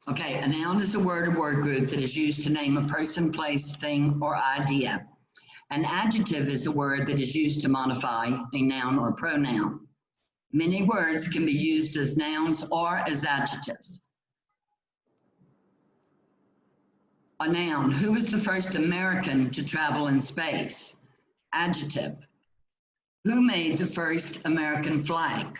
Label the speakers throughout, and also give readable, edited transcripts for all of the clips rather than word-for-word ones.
Speaker 1: Okay, a noun is a word or word group that is used to name a person, place, thing, or idea. An adjective is a word that is used to modify a noun or pronoun. Many words can be used as nouns or as adjectives. A noun, who was the first American to travel in space? Adjective, who made the first American flag?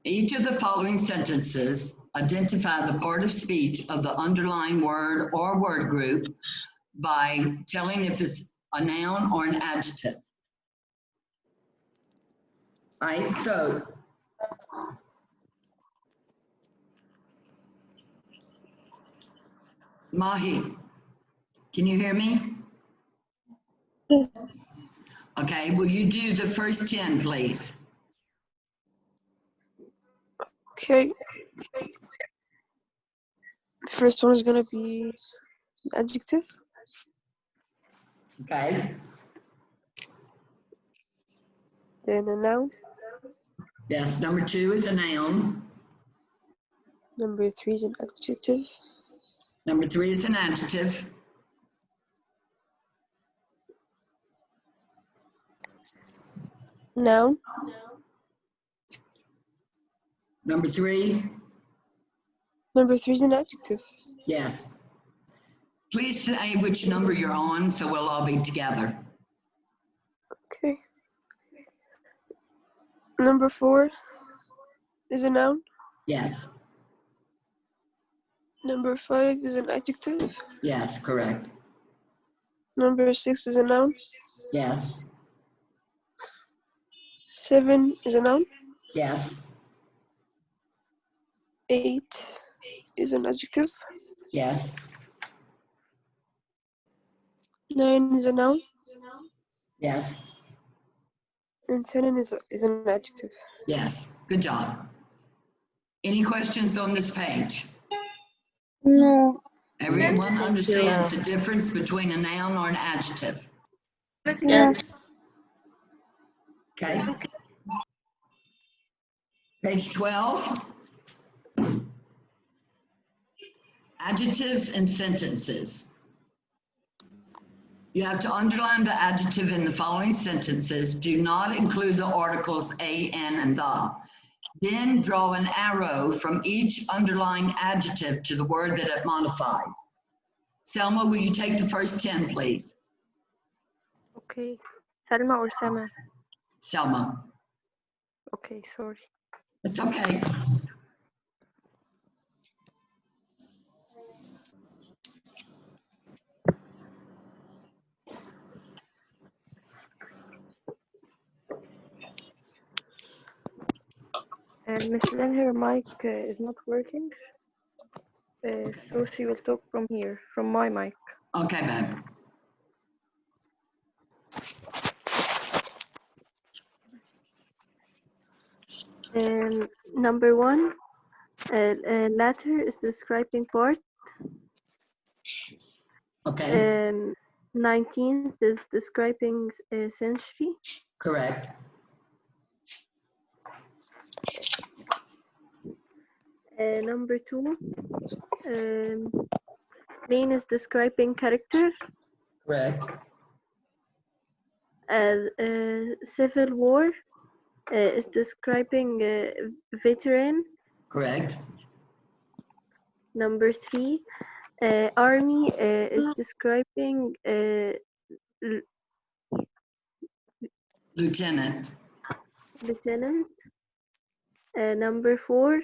Speaker 1: Each of the following sentences identify the part of speech of the underlying word or word group by telling if it's a noun or an adjective. All right, so Mahi, can you hear me?
Speaker 2: Yes.
Speaker 1: Okay, will you do the first 10, please?
Speaker 2: Okay. The first one is gonna be an adjective.
Speaker 1: Okay,
Speaker 2: Then a noun.
Speaker 1: yes, number 2 is a noun.
Speaker 2: Number 3 is an adjective.
Speaker 1: Number 3 is an adjective.
Speaker 2: Noun.
Speaker 1: Number 3,
Speaker 2: Number 3 is an adjective.
Speaker 1: yes. Please say which number you're on so we'll all be together.
Speaker 2: Okay. Number 4 is a noun.
Speaker 1: Yes,
Speaker 2: Number 5 is an adjective.
Speaker 1: yes, correct.
Speaker 2: Number 6 is a noun.
Speaker 1: Yes,
Speaker 2: 7 is a noun.
Speaker 1: yes,
Speaker 2: 8 is an adjective.
Speaker 1: yes,
Speaker 2: 9 is a noun.
Speaker 1: yes,
Speaker 2: And 10 is an adjective.
Speaker 1: yes. Good job. Any questions on this page?
Speaker 3: No.
Speaker 1: Everyone understands the difference between a noun or an adjective.
Speaker 3: Yes.
Speaker 1: Okay. Page 12. Adjectives and sentences. You have to underline the adjective in the following sentences. Do not include the articles a, an, and the. Then draw an arrow from each underlying adjective to the word that it modifies. Selma, will you take the first 10, please?
Speaker 4: Okay. Salma or Sama?
Speaker 1: Selma.
Speaker 4: Okay, sorry.
Speaker 1: It's okay.
Speaker 4: Miss Lynn, her mic is not working. So she will talk from here, from my mic.
Speaker 1: Okay, babe.
Speaker 4: Number 1, latter is describing part.
Speaker 1: Okay,
Speaker 4: 19th is describing century.
Speaker 1: correct.
Speaker 4: Number 2, main is describing character.
Speaker 1: Correct.
Speaker 4: Civil war is describing veteran.
Speaker 1: Correct.
Speaker 4: Number 3, army is describing
Speaker 1: Lieutenant.
Speaker 4: lieutenant. Number 4,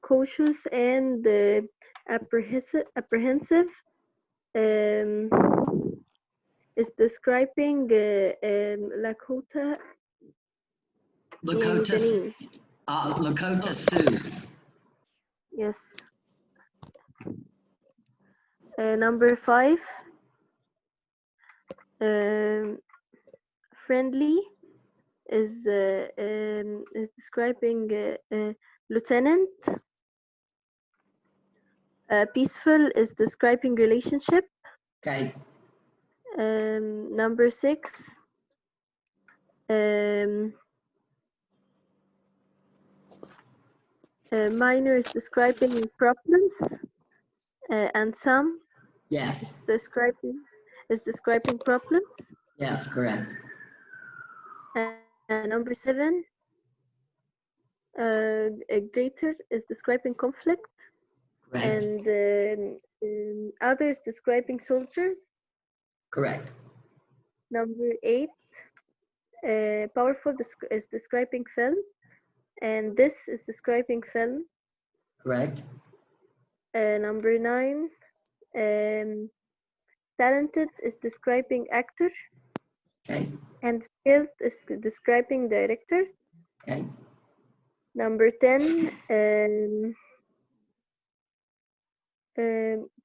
Speaker 4: cautious and apprehensive is describing Lakota.
Speaker 1: Lakota,
Speaker 4: Benin.
Speaker 1: Lakota Sioux.
Speaker 4: Yes. Number 5, friendly is describing lieutenant. Peaceful is describing relationship.
Speaker 1: Okay,
Speaker 4: Number 6. Minor is describing problems, and some
Speaker 1: Yes,
Speaker 4: is describing problems.
Speaker 1: yes, correct.
Speaker 4: And number 7, a greater is describing conflict,
Speaker 1: Correct,
Speaker 4: and others describing soldiers.
Speaker 1: correct,
Speaker 4: Number 8, powerful is describing film, and this is describing film.
Speaker 1: correct,
Speaker 4: Number 9, talented is describing actor,
Speaker 1: okay,
Speaker 4: and skilled is describing director.
Speaker 1: okay,
Speaker 4: Number 10,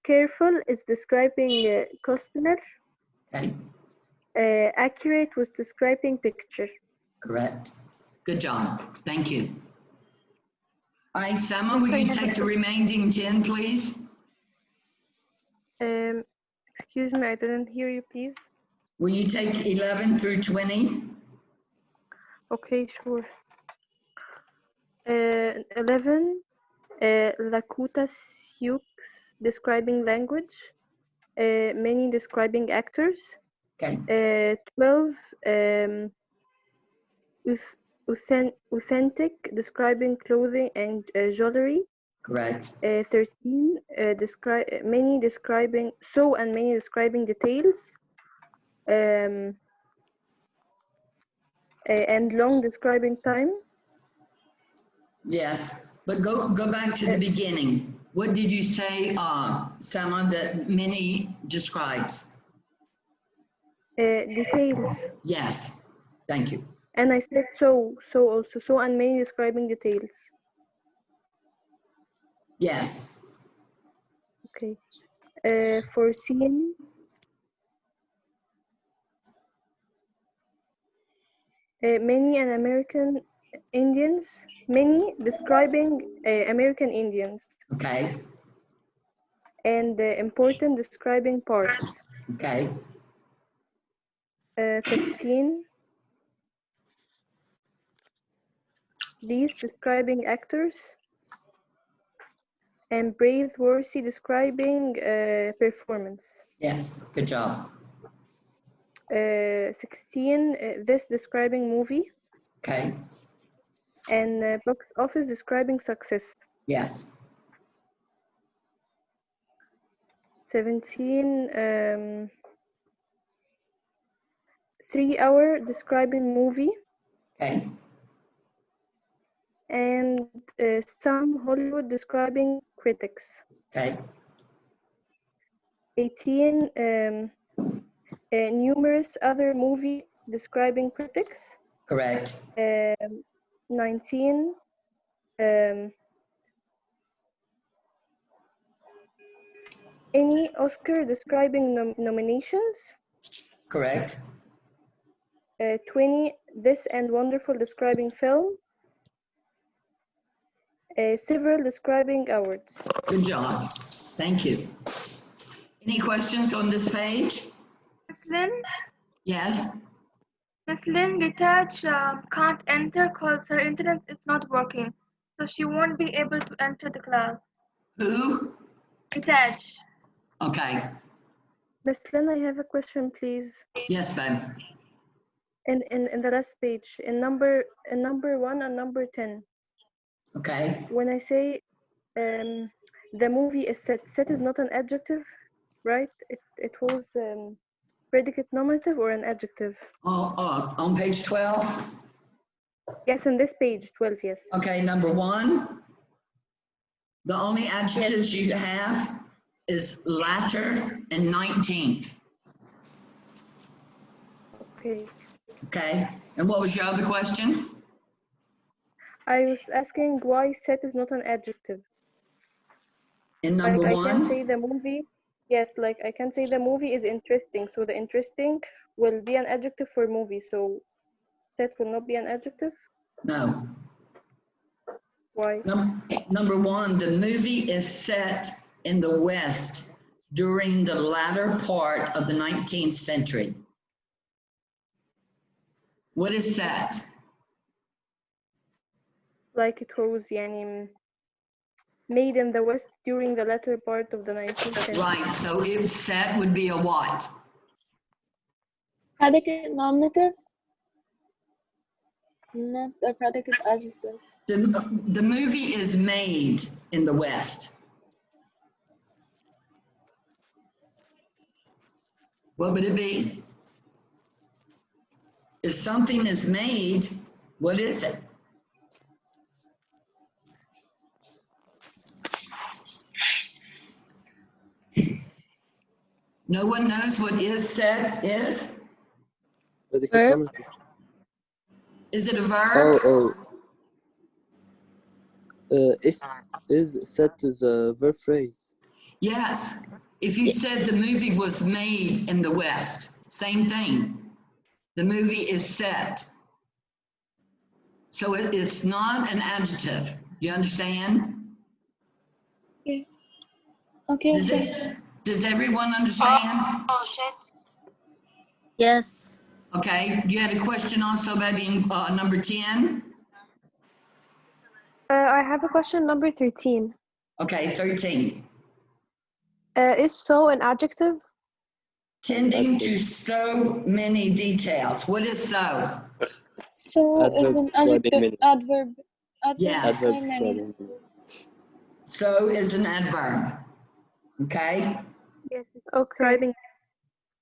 Speaker 4: careful is describing customer.
Speaker 1: okay,
Speaker 4: Accurate was describing picture.
Speaker 1: correct. Good job, thank you. All right, Selma,
Speaker 4: Yes,
Speaker 1: will
Speaker 4: I
Speaker 1: you
Speaker 4: have a
Speaker 1: take the remaining 10, please?
Speaker 4: Excuse me, I didn't hear you, please.
Speaker 1: Will you take 11 through 20?
Speaker 4: Okay, sure. 11, Lakota Sioux describing language. Many describing actors.
Speaker 1: Okay,
Speaker 4: 12, authentic describing clothing and jewelry.
Speaker 1: correct,
Speaker 4: 13, many describing and many describing details. And long describing time.
Speaker 1: yes, but go back to the beginning. What did you say, Selma, that many describes?
Speaker 4: Details.
Speaker 1: Yes, thank you.
Speaker 4: And I said so also, and many describing details.
Speaker 1: Yes,
Speaker 4: Okay. 14, many and American Indians. Many describing American Indians.
Speaker 1: okay,
Speaker 4: And important describing parts.
Speaker 1: okay,
Speaker 4: 15, these describing actors. And praiseworthy describing performance.
Speaker 1: yes, good job.
Speaker 4: 16, this describing movie.
Speaker 1: Okay,
Speaker 4: And box office describing success.
Speaker 1: yes,
Speaker 4: 17, 3-hour describing movie.
Speaker 1: okay,
Speaker 4: And some Hollywood describing critics.
Speaker 1: okay,
Speaker 4: 18, numerous other movie describing critics.
Speaker 1: correct,
Speaker 4: 19, any Oscar describing nominations.
Speaker 1: correct,
Speaker 4: 20, this and wonderful describing film. Several describing awards.
Speaker 1: good job. Thank you. Any questions on this page?
Speaker 3: Miss Lynn,
Speaker 1: Yes,
Speaker 3: Miss Lynn, Detach can't enter because her internet is not working, so she won't be able to enter the class.
Speaker 1: who?
Speaker 3: Detach.
Speaker 1: Okay,
Speaker 4: Miss Lynn, I have a question, please.
Speaker 1: yes, babe.
Speaker 4: In the last page, in number 1 and number 10,
Speaker 1: Okay,
Speaker 4: when I say the movie is set is not an adjective, right? It was predicate nominative or an adjective.
Speaker 1: on page 12?
Speaker 4: Yes, in this page 12, yes.
Speaker 1: Okay, number 1, the only adjectives you have is latter and 19th.
Speaker 4: Okay.
Speaker 1: Okay, and what was your other question?
Speaker 4: I was asking why set is not an adjective.
Speaker 1: In
Speaker 4: Like
Speaker 1: number
Speaker 4: I
Speaker 1: 1?
Speaker 4: can say the movie, yes, like I can say the movie is interesting. So the interesting will be an adjective for movie. So set will not be an adjective.
Speaker 1: No.
Speaker 4: Why?
Speaker 1: Number 1, the movie is set in the West during the latter part of the 19th century. What is set?
Speaker 4: Like it was يعني made in the West during the latter part of the 19th century.
Speaker 1: Right, so if set would be a what?
Speaker 5: Predicate nominative, not a predicate adjective.
Speaker 1: The movie is made in the West. What would it be? If something is made, what is it? No one knows what is said is?
Speaker 5: Verb.
Speaker 1: Is it a verb?
Speaker 6: Is set is a verb phrase.
Speaker 1: Yes. If you said the movie was made in the West, same thing. The movie is set. So it's not an adjective. You understand?
Speaker 5: Okay. Okay.
Speaker 1: Does everyone understand?
Speaker 5: Yes.
Speaker 1: Okay. You had a question also, maybe in number 10?
Speaker 2: I have a question, number 13.
Speaker 1: Okay, 13.
Speaker 2: Is so an adjective?
Speaker 1: Tending to so many details. What is so?
Speaker 5: So is an adjective, adverb.
Speaker 1: Yes.
Speaker 5: So many.
Speaker 1: So is an adverb. Okay?
Speaker 4: Yes, it's
Speaker 2: Okay.
Speaker 4: describing.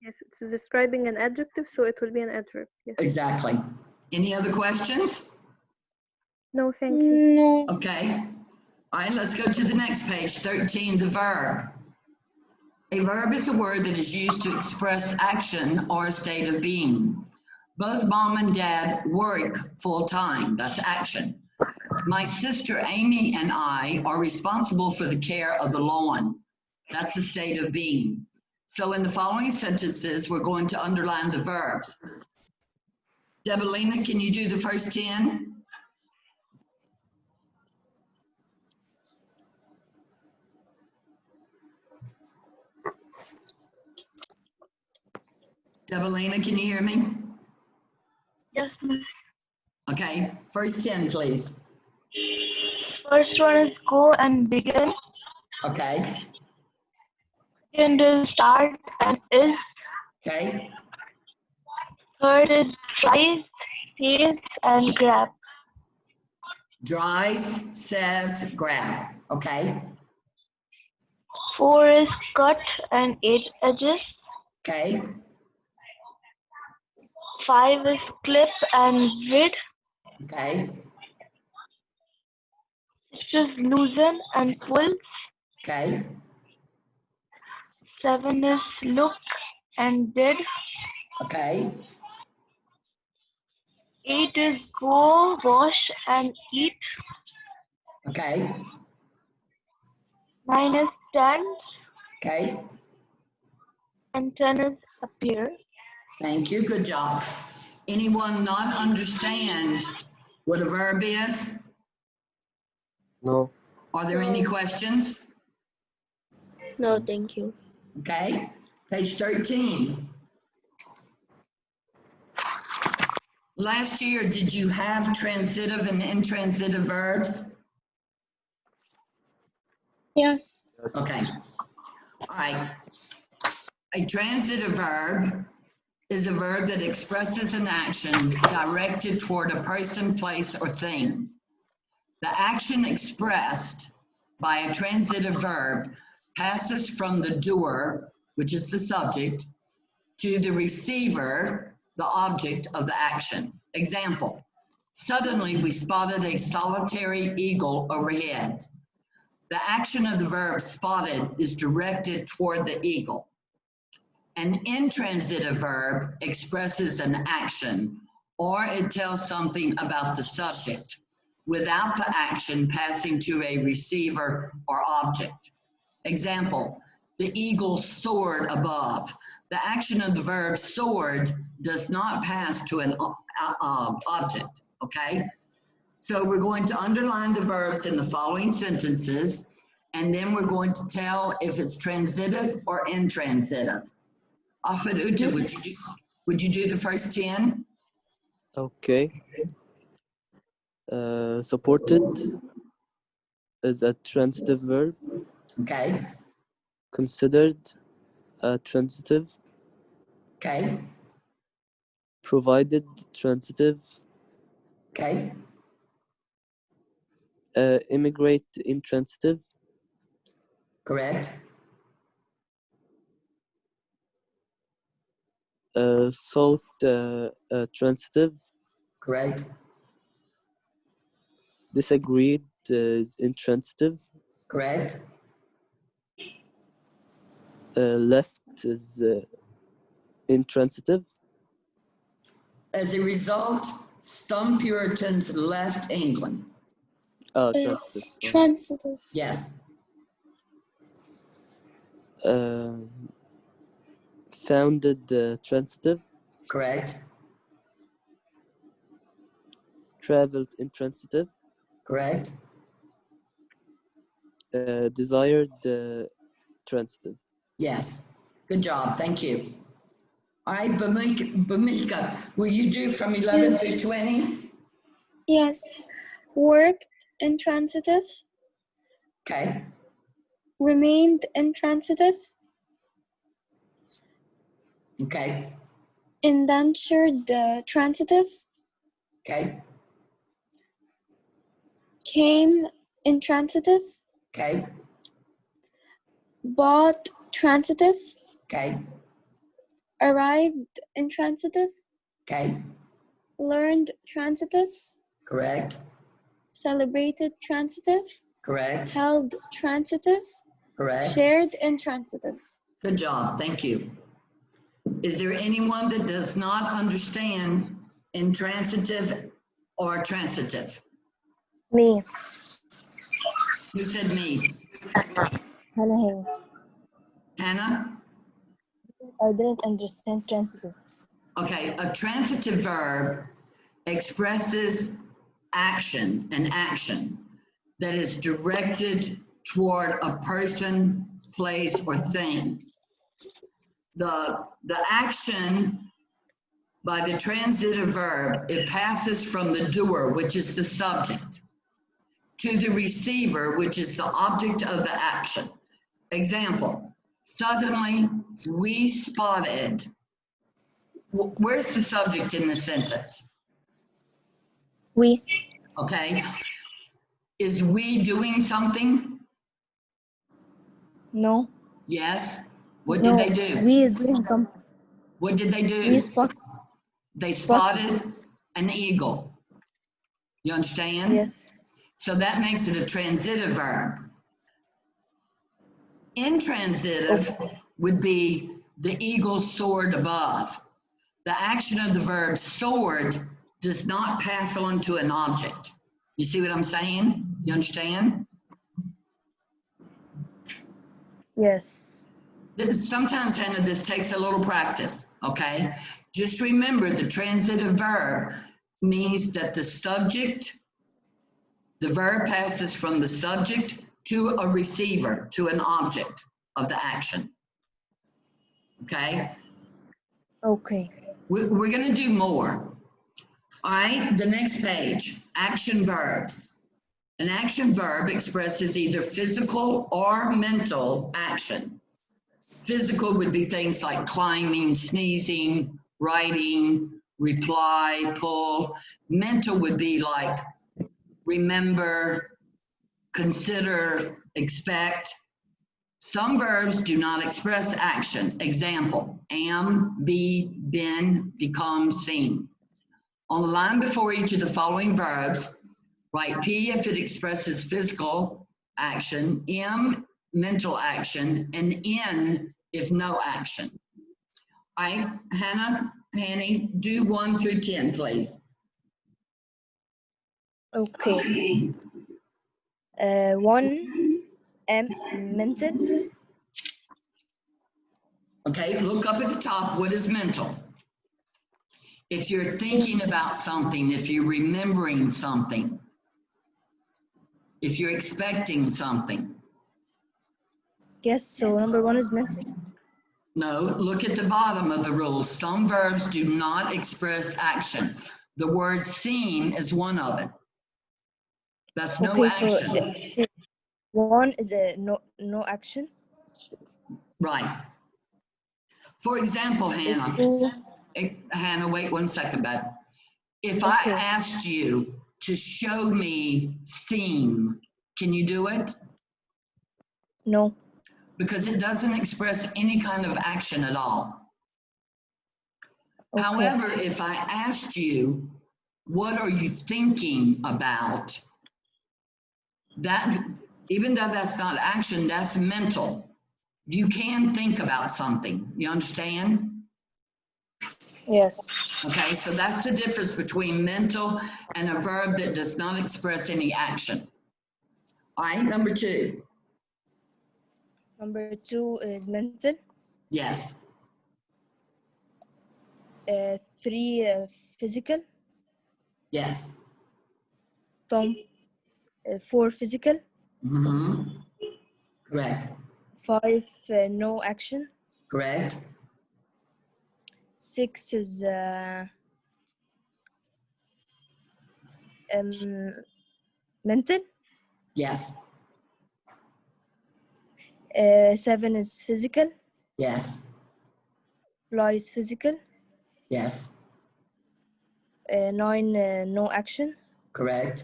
Speaker 4: Yes, it's describing an adjective, so it will be an adverb. Yes.
Speaker 1: Exactly. Any other questions?
Speaker 4: No, thank you.
Speaker 5: No.
Speaker 1: Okay. All right, let's go to the next page, 13, the verb. A verb is a word that is used to express action or a state of being. Both mom and dad work full-time, that's action. My sister Amy and I are responsible for the care of the lawn. That's the state of being. So in the following sentences, we're going to underline the verbs. Debelina, can you do the first 10? Debelina, can you hear me?
Speaker 3: Yes, ma'am.
Speaker 1: Okay, first 10, please.
Speaker 3: First one is go and begin.
Speaker 1: Okay,
Speaker 3: Second is start and is.
Speaker 1: okay,
Speaker 3: Third is tries, says, and grab.
Speaker 1: dries, says, grab. Okay,
Speaker 3: Four is cut and edges.
Speaker 1: okay,
Speaker 3: Five is clip and width.
Speaker 1: okay,
Speaker 3: Six is loosen and pull.
Speaker 1: okay,
Speaker 3: 7 is look and did.
Speaker 1: okay,
Speaker 3: 8 is go, wash and eat.
Speaker 1: okay,
Speaker 3: 9 is stand
Speaker 1: okay.
Speaker 3: and 10 is appear.
Speaker 1: Thank you, good job. Anyone not understand what a verb is?
Speaker 6: No.
Speaker 1: Are there any questions?
Speaker 5: No, thank you.
Speaker 1: Okay, page 13. Last year, did you have transitive and intransitive verbs?
Speaker 5: Yes.
Speaker 1: Okay. All right. A transitive verb is a verb that expresses an action directed toward a person, place, or thing. The action expressed by a transitive verb passes from the doer, which is the subject, to the receiver, the object of the action. Example, suddenly we spotted a solitary eagle overhead. The action of the verb spotted is directed toward the eagle. An intransitive verb expresses an action or it tells something about the subject without the action passing to a receiver or object. Example, the eagle soared above. The action of the verb soared does not pass to an object, okay? So we're going to underline the verbs in the following sentences And then we're going to tell if it's transitive or intransitive. Afid Uta, would you do the first 10?
Speaker 6: Okay. Supported is a transitive verb.
Speaker 1: Okay.
Speaker 6: Considered a transitive.
Speaker 1: Okay.
Speaker 6: Provided transitive.
Speaker 1: Okay.
Speaker 6: Immigrate intransitive.
Speaker 1: Correct.
Speaker 6: Sought transitive.
Speaker 1: Correct.
Speaker 6: Disagreed is intransitive.
Speaker 1: Correct.
Speaker 6: Left is intransitive.
Speaker 1: As a result, some Puritans left England.
Speaker 6: Oh,
Speaker 5: It's
Speaker 6: transitive.
Speaker 5: transitive.
Speaker 1: Yes.
Speaker 6: Founded transitive.
Speaker 1: Correct.
Speaker 6: Traveled intransitive.
Speaker 1: Correct.
Speaker 6: Desired transitive.
Speaker 1: Yes. Good job. Thank you. All right, Bamika, will you do from 11
Speaker 5: Yes.
Speaker 1: through 20?
Speaker 5: Yes. Worked intransitive.
Speaker 1: Okay.
Speaker 5: Remained intransitive.
Speaker 1: Okay.
Speaker 5: Indentured transitive.
Speaker 1: Okay.
Speaker 5: Came intransitive.
Speaker 1: Okay.
Speaker 5: Bought transitive.
Speaker 1: Okay.
Speaker 5: Arrived intransitive.
Speaker 1: Okay.
Speaker 5: Learned transitive.
Speaker 1: Correct.
Speaker 5: Celebrated transitive.
Speaker 1: Correct.
Speaker 5: Held transitive.
Speaker 1: Correct.
Speaker 5: Shared intransitive.
Speaker 1: Good job. Thank you. Is there anyone that does not understand intransitive or transitive?
Speaker 7: Me.
Speaker 1: Who said me?
Speaker 7: Hannah here.
Speaker 1: Hannah?
Speaker 7: I didn't understand transitive.
Speaker 1: Okay, a transitive verb expresses action, an action that is directed toward a person, place, or thing. The action by the transitive verb, it passes from the doer, which is the subject, to the receiver, which is the object of the action. Example, suddenly we spotted. Where's the subject in the sentence?
Speaker 7: We.
Speaker 1: Okay. Is we doing something?
Speaker 7: No.
Speaker 1: Yes. What
Speaker 7: No.
Speaker 1: did they do?
Speaker 7: We is doing something.
Speaker 1: What did they do?
Speaker 7: We spot.
Speaker 1: They spotted an eagle. You understand?
Speaker 7: Yes.
Speaker 1: So that makes it a transitive verb. Intransitive would be the eagle soared above. The action of the verb soared does not pass on to an object. You see what I'm saying? You understand?
Speaker 7: Yes.
Speaker 1: Sometimes, Hannah, this takes a little practice, okay? Just remember the transitive verb means that the verb passes from the subject to a receiver, to an object of the action, okay?
Speaker 7: Okay.
Speaker 1: We're gonna do more. All right, the next page, action verbs. An action verb expresses either physical or mental action. Physical would be things like climbing, sneezing, writing, reply, pull. Mental would be like remember, consider, expect. Some verbs do not express action. Example, am, be, been, become, seen. On the line before each of the following verbs, write P if it expresses physical action, M, mental action, and N if no action. All right, Hannah, Hanny, do 1 through 10, please.
Speaker 7: Okay. 1. Mental.
Speaker 1: Okay, look up at the top. What is mental? If you're thinking about something, if you're remembering something, if you're expecting something.
Speaker 7: Yes, so number 1 is mental.
Speaker 1: No, look at the bottom of the rules. Some verbs do not express action. The word seen is one of it. That's no
Speaker 7: Okay, so
Speaker 1: action.
Speaker 7: 1 is a no action.
Speaker 1: Right. For example, Hannah,
Speaker 7: 2,
Speaker 1: Hannah, wait 1 second, bud. If
Speaker 7: Okay.
Speaker 1: I asked you to show me seam, can you do it?
Speaker 7: no.
Speaker 1: Because it doesn't express any kind of action at all.
Speaker 7: Okay.
Speaker 1: However, if I asked you, what are you thinking about? That, even though that's not action, that's mental. You can think about something. You understand?
Speaker 7: Yes.
Speaker 1: Okay, so that's the difference between mental and a verb that does not express any action. All right, number 2.
Speaker 7: Number 2 is mental.
Speaker 1: Yes.
Speaker 7: 3 physical.
Speaker 1: Yes.
Speaker 7: Tom 4 physical.
Speaker 1: Mm-hmm. Correct.
Speaker 7: 5 no action.
Speaker 1: Correct.
Speaker 7: 6 is mental.
Speaker 1: Yes.
Speaker 7: 7 is physical.
Speaker 1: Yes.
Speaker 7: Fly is physical.
Speaker 1: Yes.
Speaker 7: 9 no action.
Speaker 1: Correct.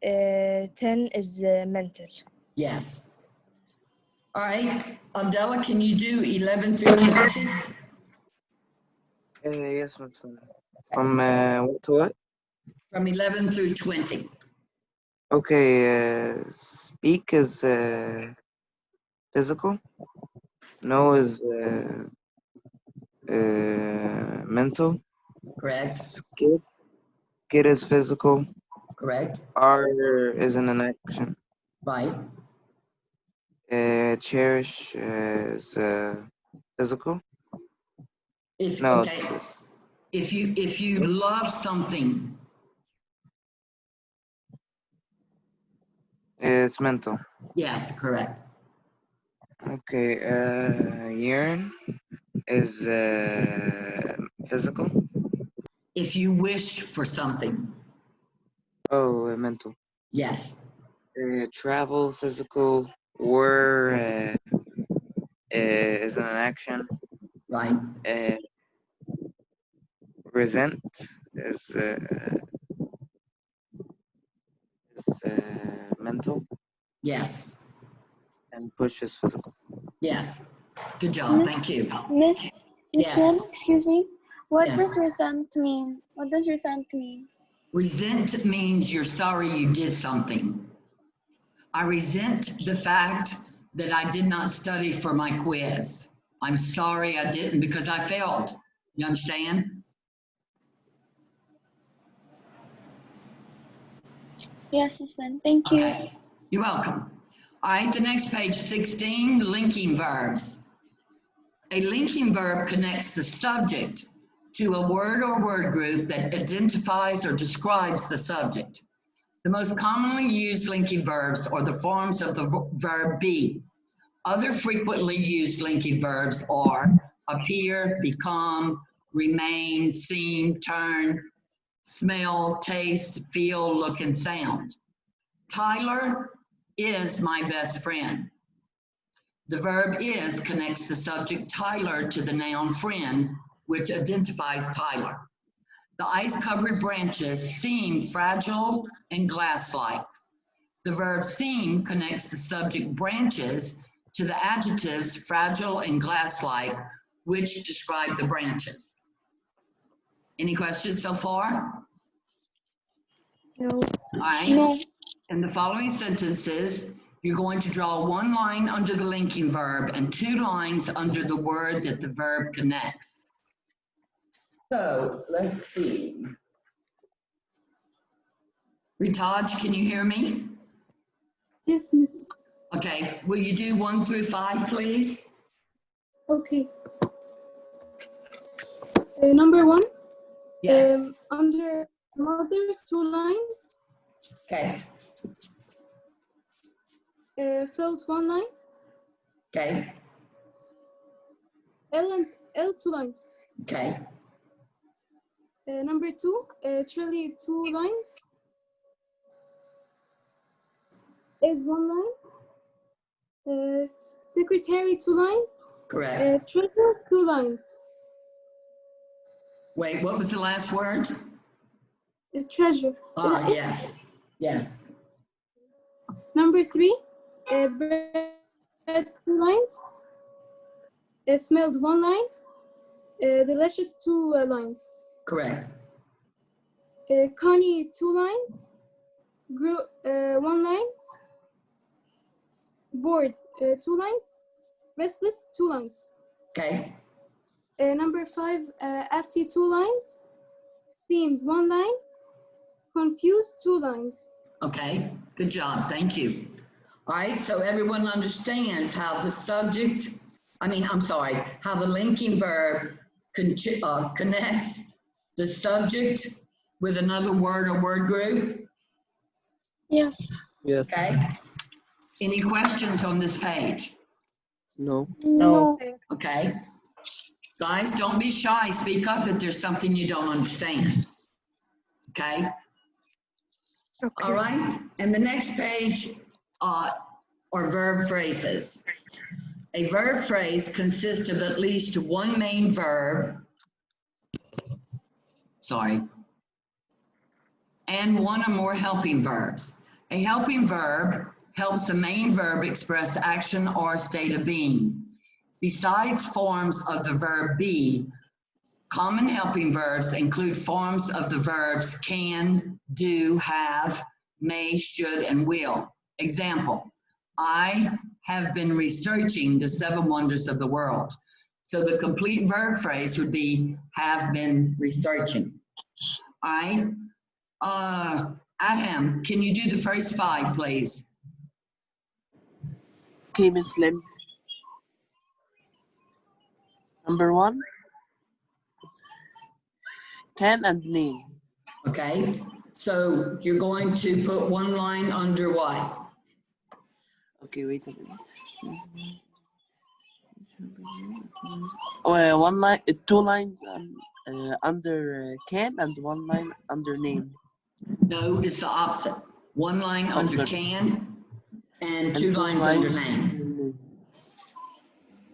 Speaker 7: 10 is mental.
Speaker 1: Yes. All right, Abdullah, can you do 11 through 20?
Speaker 6: Yes, Miss. From what to what?
Speaker 1: From 11 through 20.
Speaker 6: Okay, speak is physical. No is mental.
Speaker 1: Correct.
Speaker 6: Get is physical.
Speaker 1: Correct.
Speaker 6: R is an action.
Speaker 1: Right.
Speaker 6: Cherish is physical. No,
Speaker 1: Okay. If you love something,
Speaker 6: it's mental.
Speaker 1: yes, correct.
Speaker 6: Okay, yearn is physical.
Speaker 1: If you wish for something,
Speaker 6: Oh, mental.
Speaker 1: yes.
Speaker 6: Travel, physical. Were is an action.
Speaker 1: Right.
Speaker 6: Resent is mental,
Speaker 1: Yes.
Speaker 6: and push is physical.
Speaker 1: Yes. Good job. Thank you.
Speaker 5: Miss
Speaker 1: Yes.
Speaker 5: Lynn, excuse me. What
Speaker 1: Yes.
Speaker 5: does resent mean? What does resent mean?
Speaker 1: Resent means you're sorry you did something. I resent the fact that I did not study for my quiz. I'm sorry I didn't because I failed. You understand?
Speaker 5: Yes, Miss Lynn. Thank you.
Speaker 1: Okay. You're welcome. All right, the next page, 16, linking verbs. A linking verb connects the subject to a word or word group that identifies or describes the subject. The most commonly used linking verbs are the forms of the verb be. Other frequently used linking verbs are appear, become, remain, seem, turn, smell, taste, feel, look, and sound. Tyler is my best friend. The verb is connects the subject Tyler to the noun friend, which identifies Tyler. The ice-covered branches seem fragile and glass-like. The verb seem connects the subject branches to the adjectives fragile and glass-like, which describe the branches. Any questions so far?
Speaker 4: No.
Speaker 1: All right.
Speaker 5: No.
Speaker 1: In the following sentences, you're going to draw one line under the linking verb and 2 lines under the word that the verb connects. So let's see. Ritaj, can you hear me?
Speaker 8: Yes, miss.
Speaker 1: Okay, will you do 1 through 5, please?
Speaker 8: Okay. Number 1,
Speaker 1: Yes.
Speaker 8: under mother, 2 lines.
Speaker 1: Okay.
Speaker 8: Filled 1 line.
Speaker 1: Okay,
Speaker 8: L 2 lines.
Speaker 1: okay,
Speaker 8: Number 2, Charlie 2 lines. Is 1 line. Secretary 2 lines.
Speaker 1: correct.
Speaker 8: Treasure 2 lines.
Speaker 1: Wait, what was the last word?
Speaker 8: Treasure.
Speaker 1: Ah, yes, yes,
Speaker 8: Number 3, bread 2 lines. Smelled 1 line. Delicious 2 lines.
Speaker 1: correct.
Speaker 8: Connie 2 lines. Grew 1 line. Bored 2 lines. Restless 2 lines.
Speaker 1: Okay,
Speaker 8: Number 5, Effie 2 lines. Seemed 1 line. Confused 2 lines.
Speaker 1: okay, good job, thank you. All right, so everyone understands how the subject, how the linking verb connects the subject with another word or word group,
Speaker 5: Yes.
Speaker 6: Yes.
Speaker 1: okay? Any questions on this page?
Speaker 6: No.
Speaker 5: No.
Speaker 1: Okay. Guys, don't be shy. Speak up if there's something you don't understand. Okay?
Speaker 2: Okay.
Speaker 1: All right. And the next page are verb phrases. A verb phrase consists of at least one main verb, and one or more helping verbs. A helping verb helps the main verb express action or state of being. Besides forms of the verb be, common helping verbs include forms of the verbs can, do, have, may, should, and will. Example, I have been researching the 7 wonders of the world. So the complete verb phrase would be have been researching. All right. Adam, can you do the first 5, please?
Speaker 9: Okay, Miss Lim. Number 1, can and name.
Speaker 1: Okay. So you're going to put one line under what?
Speaker 9: Okay, wait a minute. Oh, 1 line, 2 lines under can and 1 line under name.
Speaker 1: No, it's the opposite. One line under
Speaker 9: Opposite.
Speaker 1: can and 2
Speaker 9: And 2
Speaker 1: lines
Speaker 9: lines
Speaker 1: under name.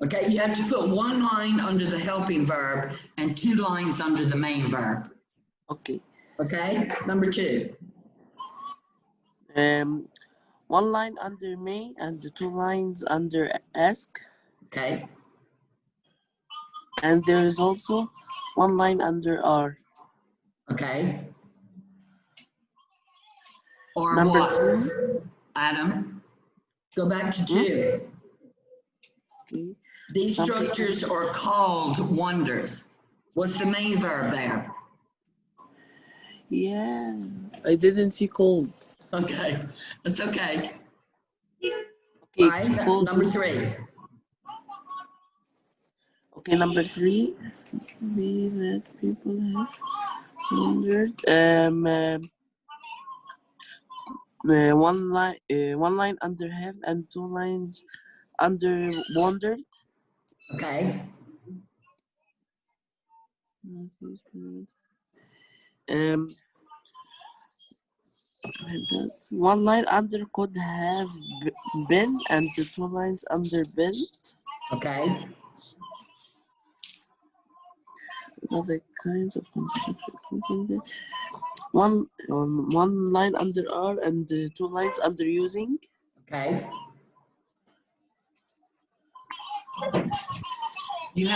Speaker 1: Okay, you have to put one line under the helping verb and 2 lines under the main verb.
Speaker 9: Okay.
Speaker 1: Okay, number 2.
Speaker 9: 1 line under may and 2 lines under ask.
Speaker 1: Okay,
Speaker 9: And there is also 1 line under are.
Speaker 1: okay. Or
Speaker 9: Number
Speaker 1: what?
Speaker 9: 3.
Speaker 1: Adam, go back to 2.
Speaker 9: Okay.
Speaker 1: These
Speaker 9: Some
Speaker 1: structures are called wonders. What's the main verb there?
Speaker 9: Yeah, I didn't see cold.
Speaker 1: Okay, that's okay.
Speaker 9: Okay,
Speaker 1: All right,
Speaker 9: cold.
Speaker 1: number 3.
Speaker 9: Okay, number 3. Be that people have wondered. 1 line under have and 2 lines under wondered.
Speaker 1: Okay,
Speaker 9: That's 1 line under could have been and 2 lines under been.
Speaker 1: okay,
Speaker 9: Other kinds of construction. One line under are and 2 lines under using.
Speaker 1: okay. You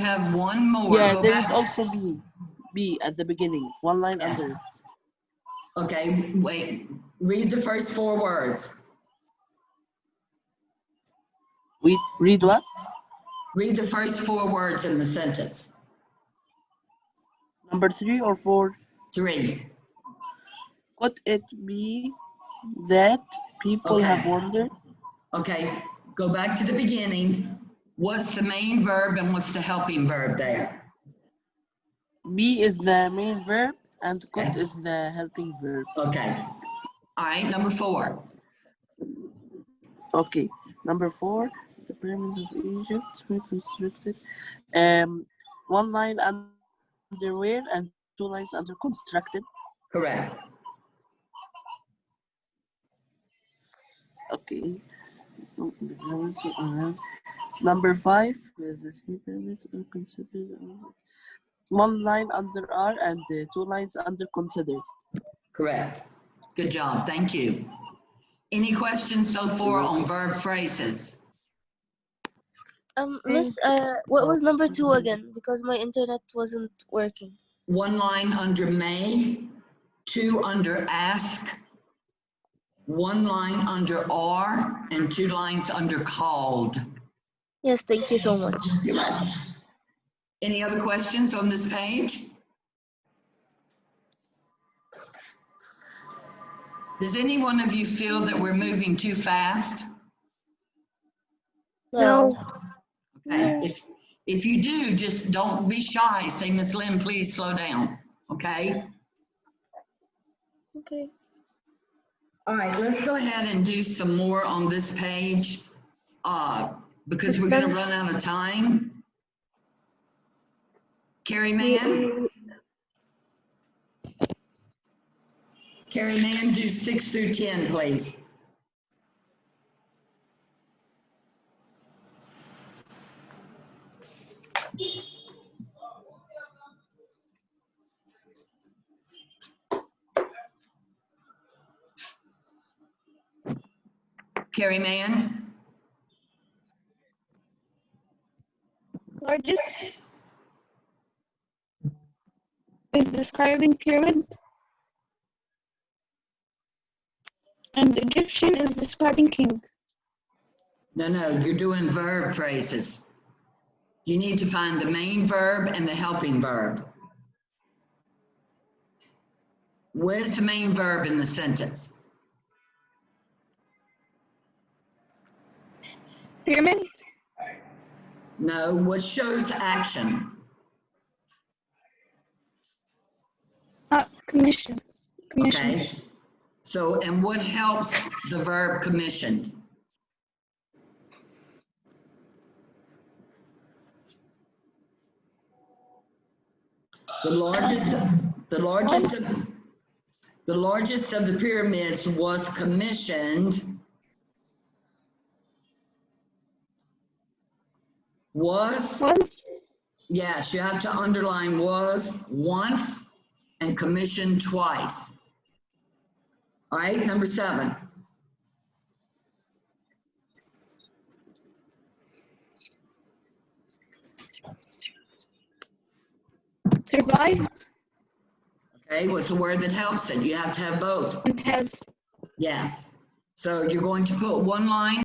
Speaker 1: have one more.
Speaker 9: Yeah,
Speaker 1: Go
Speaker 9: there is
Speaker 1: back.
Speaker 9: also B at the beginning. 1 line
Speaker 1: Yes.
Speaker 9: under it.
Speaker 1: Okay, wait. Read the first 4 words.
Speaker 9: We read what?
Speaker 1: Read the first 4 words in the sentence.
Speaker 9: Number 3 or 4?
Speaker 1: 3.
Speaker 9: Could it be that people
Speaker 1: Okay.
Speaker 9: have wondered?
Speaker 1: Okay, go back to the beginning. What's the main verb and what's the helping verb there?
Speaker 9: Be is the main verb and could
Speaker 1: Okay.
Speaker 9: is the helping verb.
Speaker 1: Okay. All right, number 4.
Speaker 9: Okay, number 4. the pyramids of Egypt were constructed. One line under where and two lines under constructed.
Speaker 1: Correct.
Speaker 9: Okay. Number 5, the three pyramids are considered. One line under R and two lines under considered.
Speaker 1: Correct. Good job. Thank you. Any questions so far on verb phrases?
Speaker 5: Miss, what was number 2 again? Because my internet wasn't working.
Speaker 1: One line under may, two under ask, one line under are, and two lines under called.
Speaker 5: Yes, thank you so much.
Speaker 1: Any other questions on this page? Does any one of you feel that we're moving too fast?
Speaker 5: No.
Speaker 1: Okay, if you do, just don't be shy. Say, Miss Lynn, please slow down, okay?
Speaker 5: Okay.
Speaker 1: All right, let's go ahead and do some more on this page because we're gonna run out of time. Carrie Mann? Carrie Mann, do 6 through 10, please. Carrie Mann?
Speaker 8: Largest is describing pyramid. And Egyptian is describing king.
Speaker 1: No, you're doing verb phrases. You need to find the main verb and the helping verb. Where's the main verb in the sentence?
Speaker 8: Pyramid.
Speaker 1: No, what shows action?
Speaker 8: Commission.
Speaker 1: Okay. So, and what helps the verb commissioned? The largest of the pyramids was commissioned. Was? Yes, you have to underline was once and commissioned twice. All right, number 7.
Speaker 8: Survived.
Speaker 1: Okay, what's the word that helps it? You have to have both.
Speaker 8: It has.
Speaker 1: Yes. So you're going to put one line